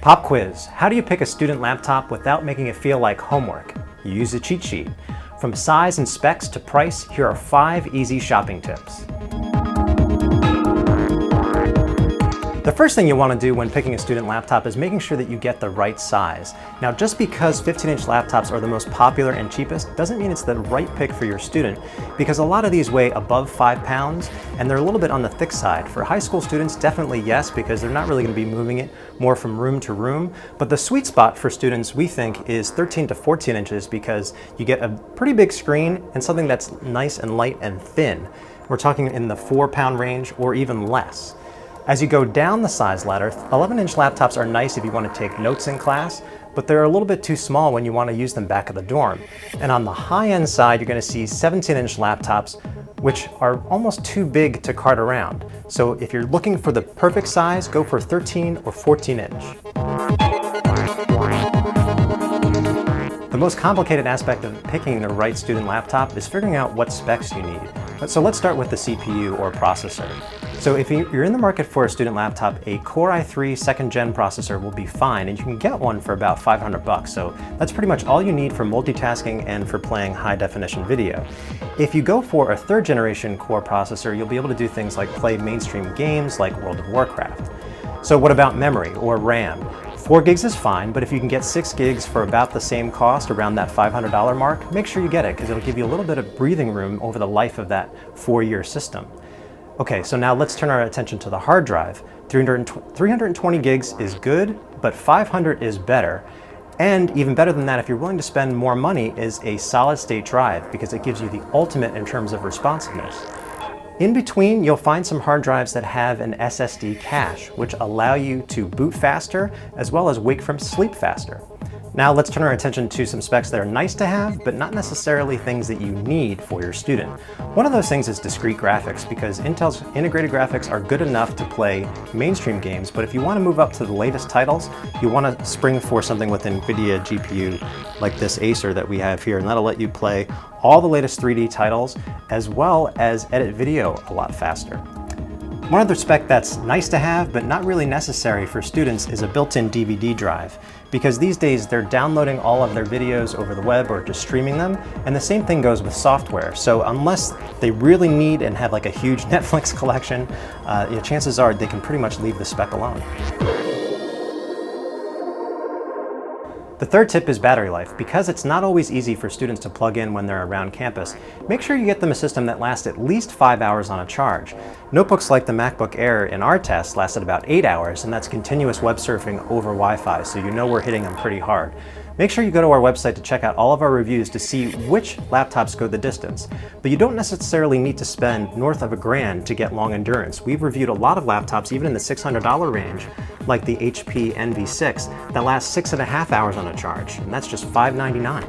Pop quiz. How do you pick a student laptop without making it feel like homework? You use a cheat sheet. From size and specs to price, here are 5 easy shopping tips. The first thing you want to do when picking a student laptop is making sure that you get the right size. Now, just because 15-inch laptops are the most popular and cheapest doesn't mean it's the right pick for your student, because a lot of these weigh above 5 pounds and they're a little bit on the thick side. For high school students, definitely yes, because they're not really going to be moving it more from room to room. But the sweet spot for students, we think, is 13 to 14 inches because you get a pretty big screen and something that's nice and light and thin. We're talking in the 4-pound range or even less. As you go down the size ladder, 11-inch laptops are nice if you want to take notes in class, but they're a little bit too small when you want to use them back at the dorm. And on the high-end side, you're going to see 17-inch laptops, which are almost too big to cart around. So if you're looking for the perfect size, go for 13 or 14-inch. The most complicated aspect of picking the right student laptop is figuring out what specs you need. So let's start with the CPU or processor. So if you're in the market for a student laptop, a Core i3 2nd gen processor will be fine, and you can get one for about $500. So that's pretty much all you need for multitasking and for playing high definition video. If you go for a 3rd generation Core processor, you'll be able to do things like play mainstream games like World of Warcraft. So what about memory or RAM? 4 gigs is fine, but if you can get 6 gigs for about the same cost, around that $500 mark, make sure you get it, because it'll give you a little bit of breathing room over the life of that 4-year system. Okay, so now let's turn our attention to the hard drive. 320 gigs is good, but 500 is better. And even better than that, if you're willing to spend more money, is a solid state drive, because it gives you the ultimate in terms of responsiveness. In between, you'll find some hard drives that have an SSD cache, which allow you to boot faster, as well as wake from sleep faster. Now let's turn our attention to some specs that are nice to have, but not necessarily things that you need for your student. One of those things is discrete graphics, because Intel's integrated graphics are good enough to play mainstream games, but if you want to move up to the latest titles, you want to spring for something with NVIDIA GPU like this Acer that we have here, and that'll let you play all the latest 3D titles, as well as edit video a lot faster. One other spec that's nice to have, but not really necessary for students, is a built-in DVD drive. Because these days they're downloading all of their videos over the web or just streaming them, and the same thing goes with software. So unless they really need and have like a huge Netflix collection, chances are they can pretty much leave the spec alone. The third tip is battery life. Because it's not always easy for students to plug in when they're around campus, make sure you get them a system that lasts at least 5 hours on a charge. Notebooks like the MacBook Air in our test lasted about 8 hours, and that's continuous web surfing over Wi-Fi, so you know we're hitting them pretty hard. Make sure you go to our website to check out all of our reviews to see which laptops go the distance. But you don't necessarily need to spend north of $1,000 to get long endurance. We've reviewed a lot of laptops, even in the $600 range, like the HP Envy 6, that lasts 6.5 hours on a charge, and that's just $599.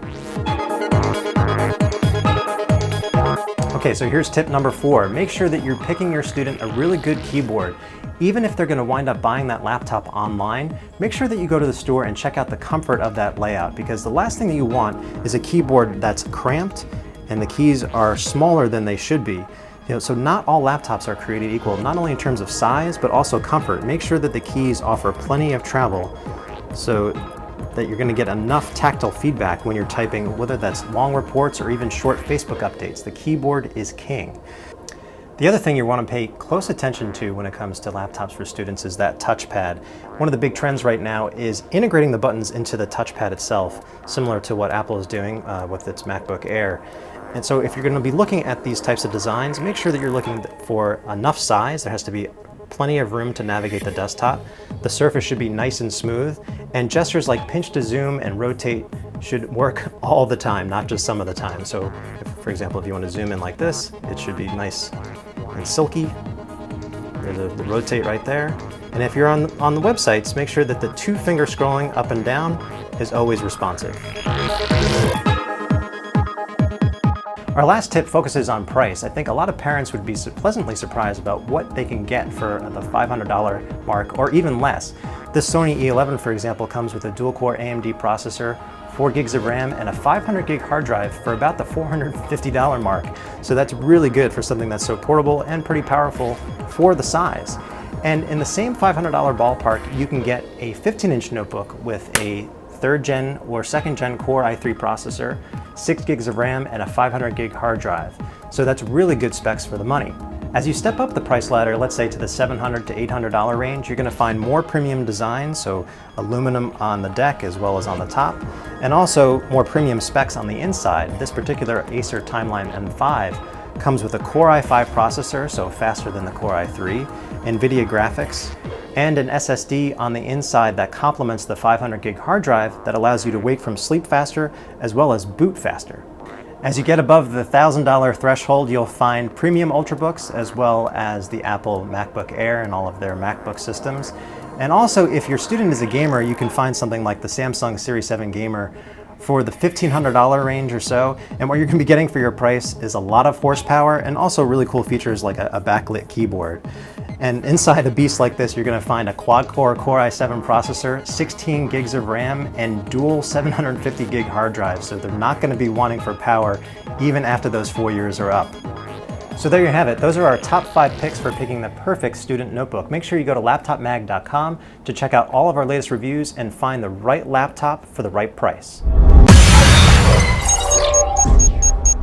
Okay, so here's tip number 4. Make sure that you're picking your student a really good keyboard. Even if they're going to wind up buying that laptop online, make sure that you go to the store and check out the comfort of that layout, because the last thing that you want is a keyboard that's cramped and the keys are smaller than they should be. So not all laptops are created equal, not only in terms of size, but also comfort. Make sure that the keys offer plenty of travel so that you're going to get enough tactile feedback when you're typing, whether that's long reports or even short Facebook updates. The keyboard is king. The other thing you want to pay close attention to when it comes to laptops for students is that touchpad. One of the big trends right now is integrating the buttons into the touchpad itself, similar to what Apple is doing with its MacBook Air. And so if you're going to be looking at these types of designs, make sure that you're looking for enough size. There has to be plenty of room to navigate the desktop. The surface should be nice and smooth, and gestures like pinch to zoom and rotate should work all the time, not just some of the time. So for example, if you want to zoom in like this, it should be nice and silky. There's the rotate right there. And if you're on the websites, make sure that the 2-finger scrolling up and down is always responsive. Our last tip focuses on price. I think a lot of parents would be pleasantly surprised about what they can get for the $500 mark, or even less. This Sony E11, for example, comes with a dual-core AMD processor, 4 gigs of RAM, and a 500 gig hard drive for about the $450 mark. So that's really good for something that's so portable and pretty powerful for the size. And in the same $500 ballpark, you can get a 15-inch notebook with a 3rd gen or 2nd gen Core i3 processor, 6 gigs of RAM, and a 500 gig hard drive. So that's really good specs for the money. As you step up the price ladder, let's say to the $700 to $800 range, you're going to find more premium designs, so aluminum on the deck as well as on the top, and also more premium specs on the inside. This particular Acer Timeline M5 comes with a Core i5 processor, so faster than the Core i3, NVIDIA graphics, and an SSD on the inside that complements the 500 gig hard drive that allows you to wake from sleep faster as well as boot faster. As you get above the $1,000 threshold, you'll find premium Ultrabooks as well as the Apple MacBook Air and all of their MacBook systems. And also, if your student is a gamer, you can find something like the Samsung Series 7 Gamer for the $1,500 range or so. And what you're going to be getting for your price is a lot of horsepower and also really cool features like a backlit keyboard. And inside a beast like this, you're going to find a quad-core Core i7 processor, 16 gigs of RAM, and dual 750 gig hard drives, so they're not going to be wanting for power even after those 4 years are up. So there you have it. Those are our top 5 picks for picking the perfect student notebook. Make sure you go to laptopmag.com to check out all of our latest reviews and find the right laptop for the right price.